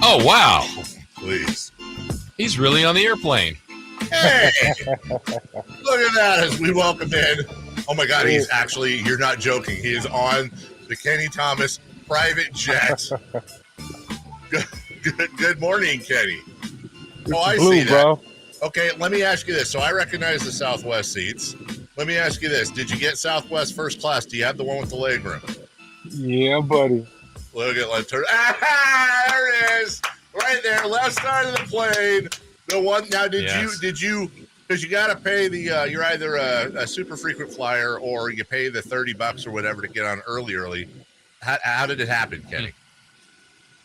Oh, wow. Please. He's really on the airplane. Hey, look at that as we welcome in. Oh my God, he's actually, you're not joking. He is on the Kenny Thomas private jet. Good morning, Kenny. Oh, I see that. Bro. Okay, let me ask you this. So I recognize the Southwest seats. Let me ask you this. Did you get Southwest first class? Do you have the one with the leg room? Yeah, buddy. Look at let's turn. Ah, there it is. Right there, left side of the plane. The one now. Did you? Because you got to pay the. You're either a super frequent flyer or you pay the $30 or whatever to get on early. How did it happen, Kenny?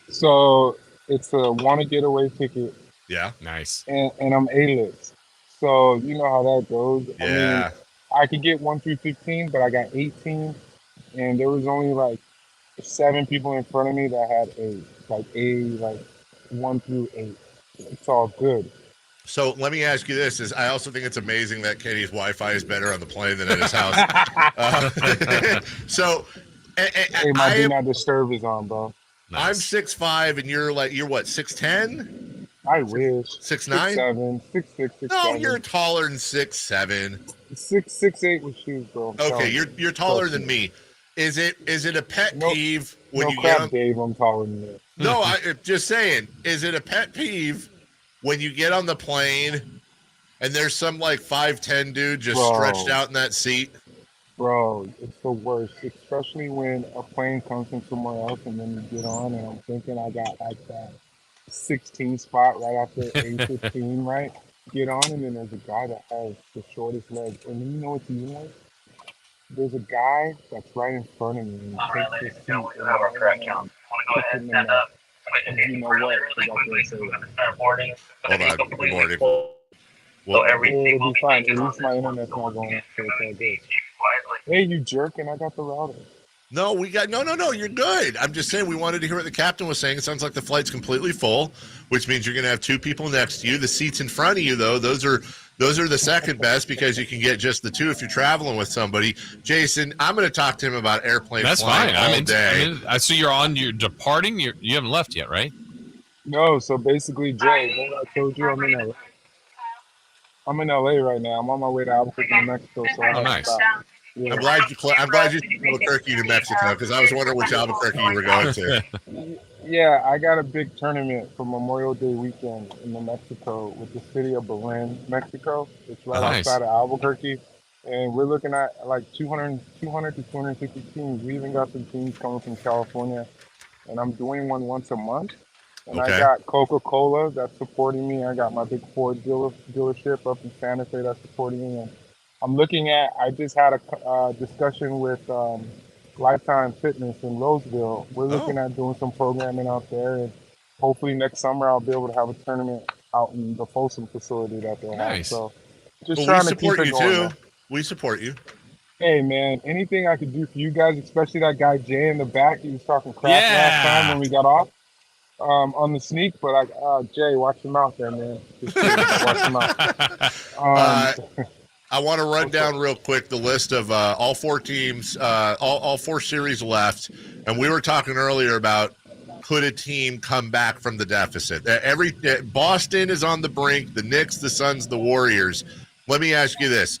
So it's a want to get away ticket. Yeah, nice. And I'm A-list. So you know how that goes. Yeah. I mean, I could get 1 through 15, but I got 18, and there was only like 7 people in front of me that had like 1 through 8. It's all good. So let me ask you this: I also think it's amazing that Kenny's Wi-Fi is better on the plane than at his house. So, hey, my do not disturb is on, bro. Nice. I'm 6'5", and you're what, 6'10"? I wish. 6'9"? 6'7", 6'6", 6'7". No, you're taller than 6'7". 6'8" with shoes, bro. Okay, you're taller than me. Is it a pet peeve when you get on? Dave, I'm taller than you. No, I'm just saying. Is it a pet peeve when you get on the plane and there's some like 5'10" dude just stretched out in that seat? Bro, it's the worst, especially when a plane comes from somewhere else and then you get on and I'm thinking I got like that 16 spot right after A15, right? Get on and then there's a guy that has the shortest legs. And then you know what's even like? There's a guy that's right in front of me and he takes his seat and you know what? Hold on, good morning. Well, it'll be fine. At least my internet's not going up, so it's all good. Hey, you jerk, and I got the router. No, no, you're good. I'm just saying we wanted to hear what the captain was saying. It sounds like the flight's completely full, which means you're going to have 2 people next to you. The seats in front of you, though, those are the second best because you can get just the 2 if you're traveling with somebody. Jason, I'm going to talk to him about airplane flying all day. So you're departing? You haven't left yet, right? No, so basically, Jay, I told you I'm in LA. I'm in LA right now. I'm on my way to Albuquerque, New Mexico. So nice. Yeah. I'm glad you said Albuquerque, New Mexico, because I was wondering which Albuquerque you were going to. Yeah, I got a big tournament for Memorial Day weekend in New Mexico with the city of Belen, Mexico. It's right outside of Albuquerque. And we're looking at like 200 to 250 teams. We even got some teams coming from California. And I'm doing one once a month. And I got Coca-Cola that's supporting me. I got my big Ford dealership up in Santa Fe that's supporting me. And I'm looking at, I just had a discussion with Lifetime Fitness in Roseville. We're looking at doing some programming out there. And hopefully next summer I'll be able to have a tournament out in the Folsom facility that they have. So just trying to keep it going. We support you. Hey, man, anything I could do for you guys, especially that guy Jay in the back. He was talking crap last time when we got off. On the sneak, but Jay, watch him out there, man. Just watch him out. I want to run down real quick the list of all 4 teams, all 4 series left, and we were talking earlier about could a team come back from the deficit. Boston is on the brink. The Knicks, the Suns, the Warriors. Let me ask you this: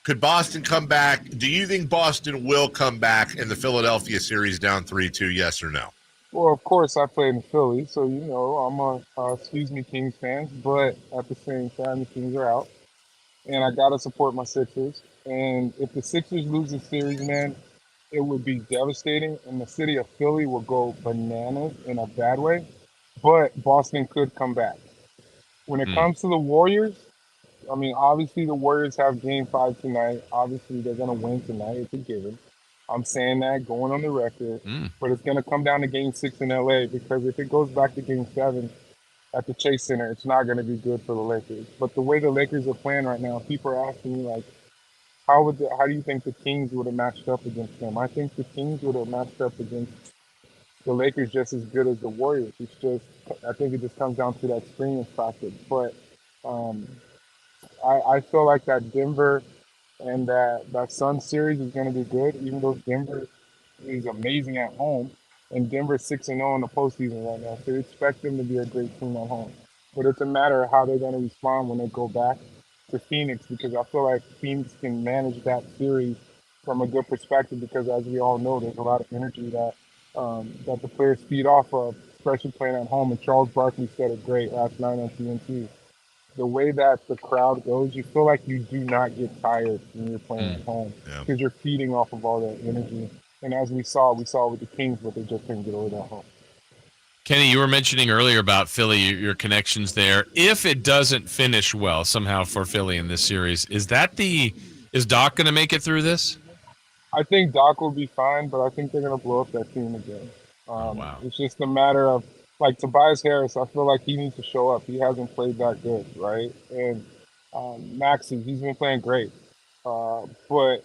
could Boston come back? Do you think Boston will come back in the Philadelphia series down 3-2? Yes or no? Well, of course, I play in Philly, so you know I'm a Kings fan. But at the same time, the Kings are out, and I gotta support my Sixers. And if the Sixers lose the series, man, it would be devastating, and the city of Philly will go bananas in a bad way. But Boston could come back. When it comes to the Warriors, I mean, obviously the Warriors have Game 5 tonight. Obviously, they're gonna win tonight. It's a given. I'm saying that, going on the record, but it's going to come down to Game 6 in LA because if it goes back to Game 7 at the Chase Center, it's not going to be good for the Lakers. But the way the Lakers are playing right now, people are asking me, like, how do you think the Kings would have matched up against them? I think the Kings would have matched up against the Lakers just as good as the Warriors. It's just, I think it just comes down to that experience factor. But I feel like that Denver and that Sun series is going to be good, even though Denver is amazing at home. And Denver's 6-0 in the postseason right now, so you expect them to be a great team at home. But it's a matter of how they're going to respond when they go back to Phoenix, because I feel like Phoenix can manage that series from a good perspective, because as we all know, there's a lot of energy that that the players feed off of, especially playing at home. And Charles Barkley said it great last night on TNT. The way that the crowd goes, you feel like you do not get tired when you're playing at home, because you're feeding off of all that energy. And as we saw with the Kings, but they just couldn't get over that hump. Kenny, you were mentioning earlier about Philly, your connections there. If it doesn't finish well somehow for Philly in this series, is Doc going to make it through this? I think Doc will be fine, but I think they're going to blow up that team again. Wow. It's just a matter of, like, Tobias Harris, I feel like he needs to show up. He hasn't played that good, right? And Maxey, he's been playing great. But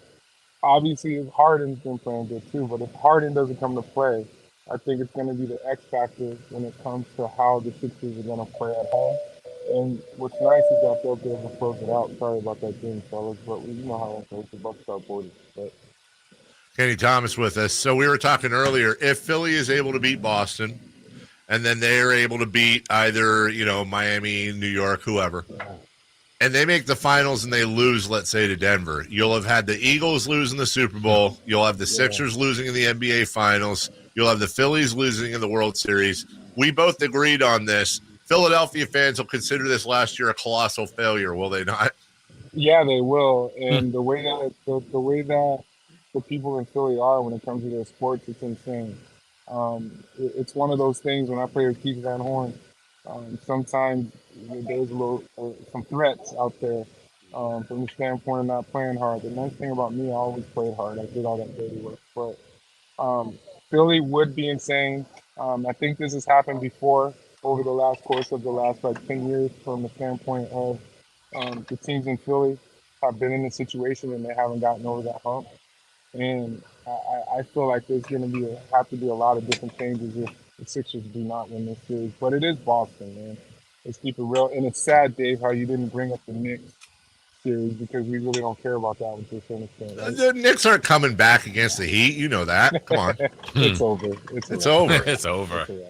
obviously, if Harden's been playing good too. But if Harden doesn't come to play, I think it's going to be the X factor when it comes to how the Sixers are going to play at home. And what's nice is that they'll be able to close it out. Sorry about that game, fellas, but you know how it goes. The Bucks start 40. But Kenny Thomas with us. So we were talking earlier, if Philly is able to beat Boston, and then they are able to beat either, Miami, New York, whoever, and they make the finals and they lose, let's say, to Denver, you'll have had the Eagles lose in the Super Bowl. You'll have the Sixers losing in the NBA Finals. You'll have the Phillies losing in the World Series. We both agreed on this. Philadelphia fans will consider this last year a colossal failure, will they not? yeah, they will. And the way that the people in Philly are when it comes to their sports, it's insane. It's one of those things when I play with Keith Van Horn. Sometimes there's some threats out there from the standpoint of not playing hard. The nice thing about me, I always played hard. I did all that dirty work. But Philly would be insane. I think this has happened before over the last course of the last 10 years from the standpoint of the teams in Philly have been in a situation and they haven't gotten over that hump. And I feel like there's going to have to be a lot of different changes if the Sixers do not win this series. But it is Boston, man. Let's keep it real. And it's sad, Dave, how you didn't bring up the Knicks series, because we really don't care about that one to a certain extent. Right? The Knicks aren't coming back against the Heat. You know that. Come on. It's over. It's over. It's over. It's all right.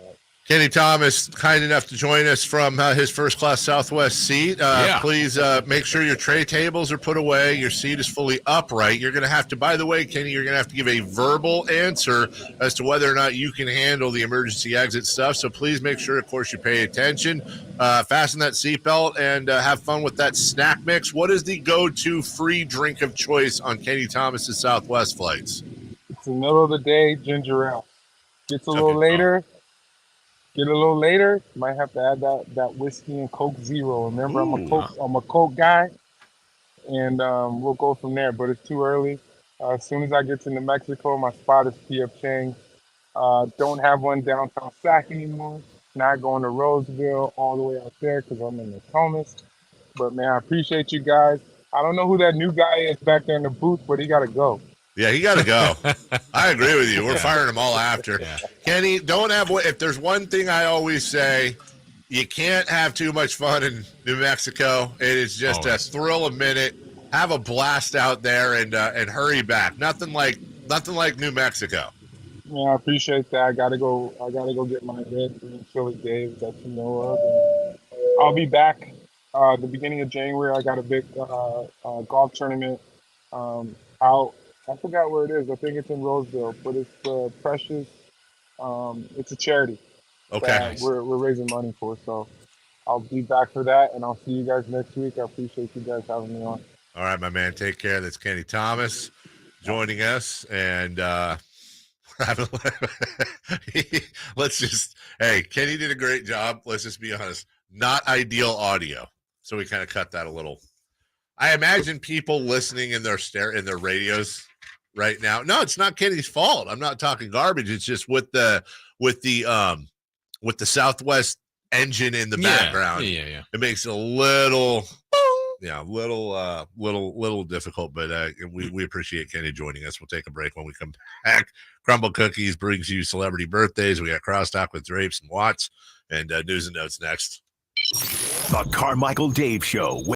Kenny Thomas, kind enough to join us from his first-class Southwest seat. Please make sure your tray tables are put away. Your seat is fully upright. You're going to have to, by the way, Kenny, you're going to have to give a verbal answer as to whether or not you can handle the emergency exit stuff. So please make sure, of course, you pay attention. Fasten that seatbelt and have fun with that snack mix. What is the go-to free drink of choice on Kenny Thomas's Southwest flights? It's the middle of the day, ginger ale. Gets a little later. Get a little later, might have to add that whiskey and Coke Zero. Remember, I'm a Coke guy, and we'll go from there. But it's too early. As soon as I get to New Mexico, my spot is P.F. Chang's. Don't have one downtown Sac anymore. Not going to Roseville all the way out there because I'm in the Thomas. But man, I appreciate you guys. I don't know who that new guy is back there in the booth, but he got to go. Yeah, he got to go. I agree with you. We're firing them all after. Yeah. Kenny, if there's one thing I always say, you can't have too much fun in New Mexico. It is just a thrill a minute. Have a blast out there and hurry back. Nothing like New Mexico. Yeah, I appreciate that. I gotta go get my red green Philly Dave that you know of. And I'll be back the beginning of January. I got a big golf tournament out. I forgot where it is. I think it's in Roseville, but it's Precious. It's a charity. Okay. We're raising money for, so I'll be back for that, and I'll see you guys next week. I appreciate you guys having me on. All right, my man. Take care. That's Kenny Thomas joining us, and Kenny did a great job. Let's just be honest. Not ideal audio, so we kind of cut that a little. I imagine people listening in their radios right now. No, it's not Kenny's fault. I'm not talking garbage. It's just with the Southwest engine in the background. Yeah. It makes it a little difficult, but we appreciate Kenny joining us. We'll take a break when we come back. Crumble Cookies brings you celebrity birthdays. We got Crosstalk with Drapes and Watts, and news and notes next. The Carmichael Dave Show.